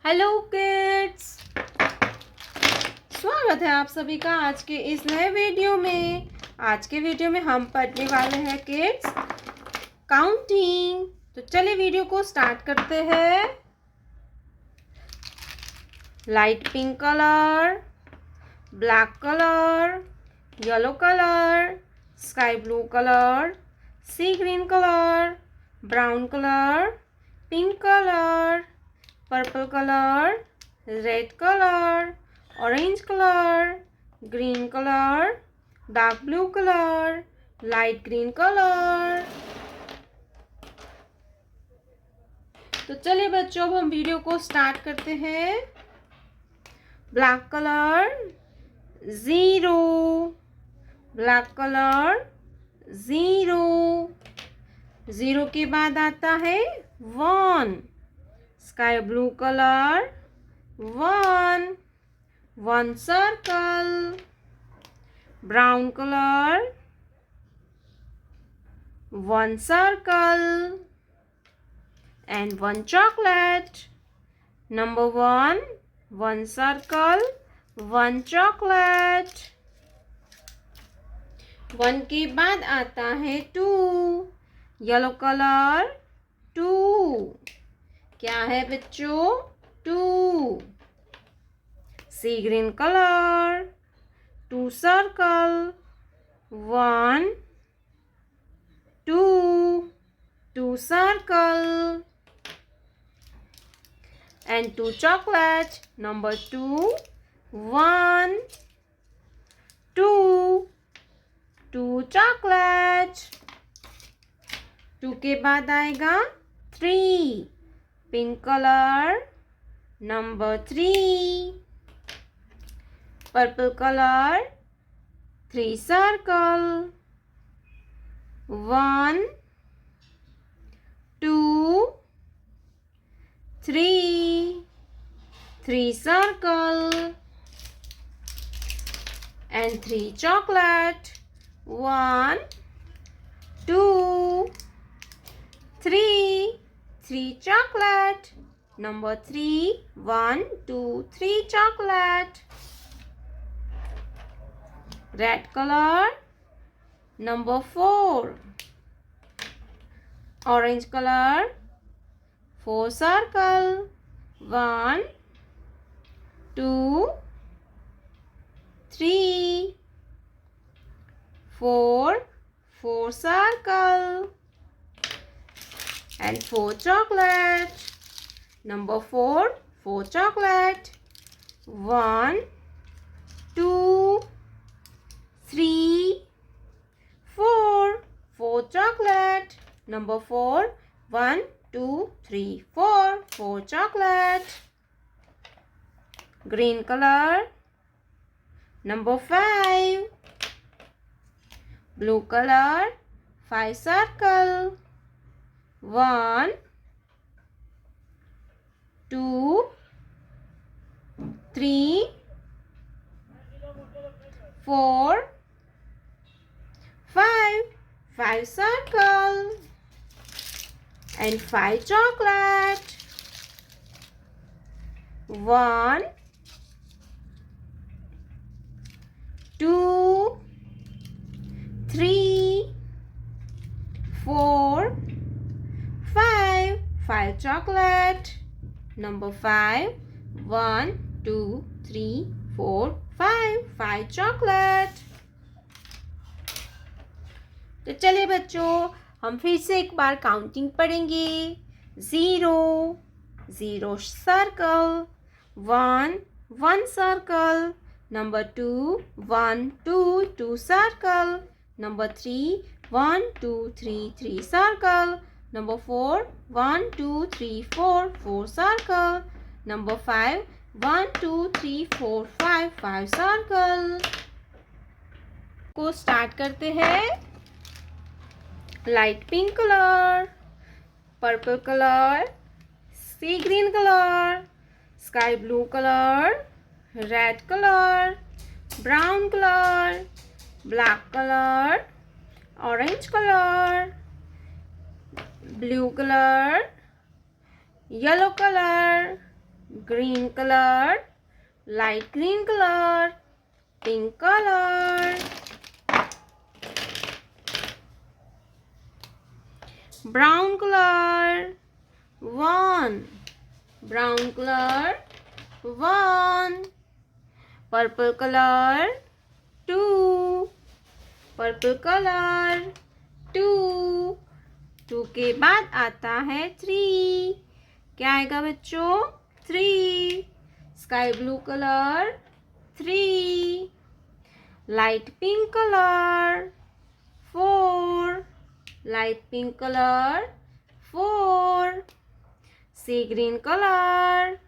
Hello kids, स्वागत है आप सभी का आज के इस नए वीडियो में। आज के वीडियो में हम पढ़ने वाले हैं किड्स काउंटिंग। तो चलिए वीडियो को स्टार्ट करते हैं। Light pink colour, black colour, yellow colour, sky blue colour, sea green colour, brown colour, pink colour, purple colour, red colour, orange colour, green colour, dark blue colour, light green colour. तो चलिए बच्चों, अब हम video को start करते हैं। Black colour 0, black colour 0, 0 के बाद आता है 1, sky blue colour 1, 1 circle, brown colour 1 circle, and 1 chocolate. Number 1, 1 circle, 1 chocolate. 1 के बाद आता है 2, येलो कलर 2, क्या है बच्चों 2, सी green colour 2 circle, 1 2, 2 circle and 2 chocolate. Number 2, 1 2, 2 chocolate. 2 के बाद आएगा 3, pink colour number 3, purple colour 3 circle, 1 2 3, 3 circle and 3 chocolate, 1 2 3, 3 chocolate. Number 3, 1 2 3 chocolate. Red color number 4, orange color 4 circle, 1 2 3 4, 4 circle and 4 chocolate. Number 4, 4 chocolate, 1 2 3 4, 4 chocolate. Number 4, 1 2 3 4, 4 chocolate. Green color number 5, blue color 5 circle, 1 2 3 4 5, 5 circle and 5 chocolate, 1 2 3 4 5, 5 chocolate. Number 5, 1 2 3 4 5, 5 chocolate. तो चलिए बच्चों, हम फिर से एक बार counting पढ़ेंगे। 0, 0 circle, 1 1 circle, number 2 1 2 2 circle, number 3 1 2 3 3 circle, number 4 1 2 3 4 4 circle, number 5 1 2 3 4 5 5 circle. को start करते हैं। Light pink colour, purple colour, sea green colour, sky blue colour, red colour, brown colour, black colour, orange colour, blue colour, yellow colour, green color, light green color, pink color, brown color, 1, brown color, 1, purple color, 2, purple color, 2, 2 के बाद आता है 3, क्या आएगा बच्चों? 3, sky blue colour, 3, light pink colour, 4, light pink colour, 4, sea green colour,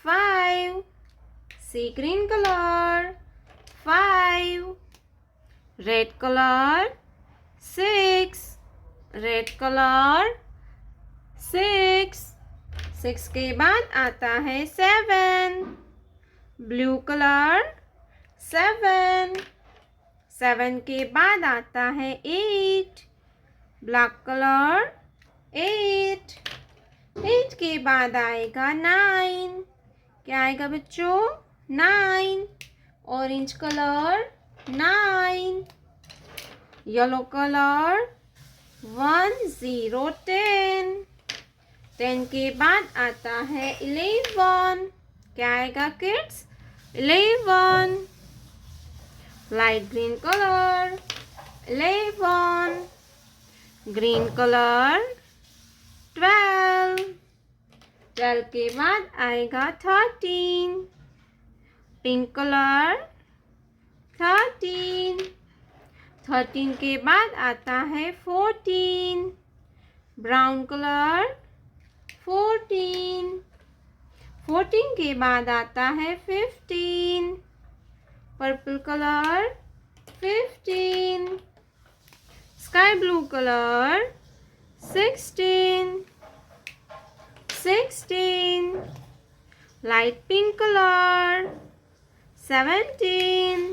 5, sea green colour, 5, red colour, 6, red colour, 6, 6 के बाद आता है 7, ब्लू कलर, 7, 7 के बाद आता है 8, ब्लैक कलर, 8, 8 के बाद आएगा 9, क्या आएगा बच्चों? 9, ऑरेंज कलर, 9, येलो कलर, 1, 0, 10, 10 के बाद आता है 11, क्या आएगा kids? 11, light green colour, 11, green colour, 12, 12 के बाद आएगा 13, पिंक कलर, 13, 13 के बाद आता है 14, ब्राउन कलर, 14, 14 के बाद आता है 15, purple colour, 15, sky blue colour, 16, 16, light pink colour, 17,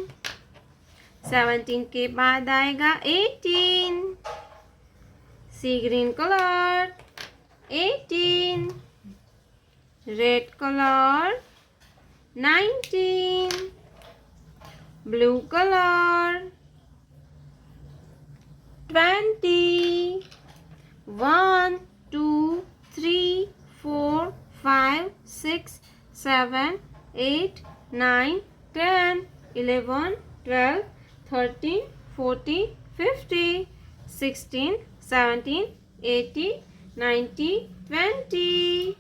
17 के बाद आएगा 18, sea green colour, 18, red colour, 19, blue colour, 20, 1, 2, 3, 4, 5, 6, 7, 8, 9, 10, 11, 12, 13, 14, 15, 16, 17, 18, 19, 20.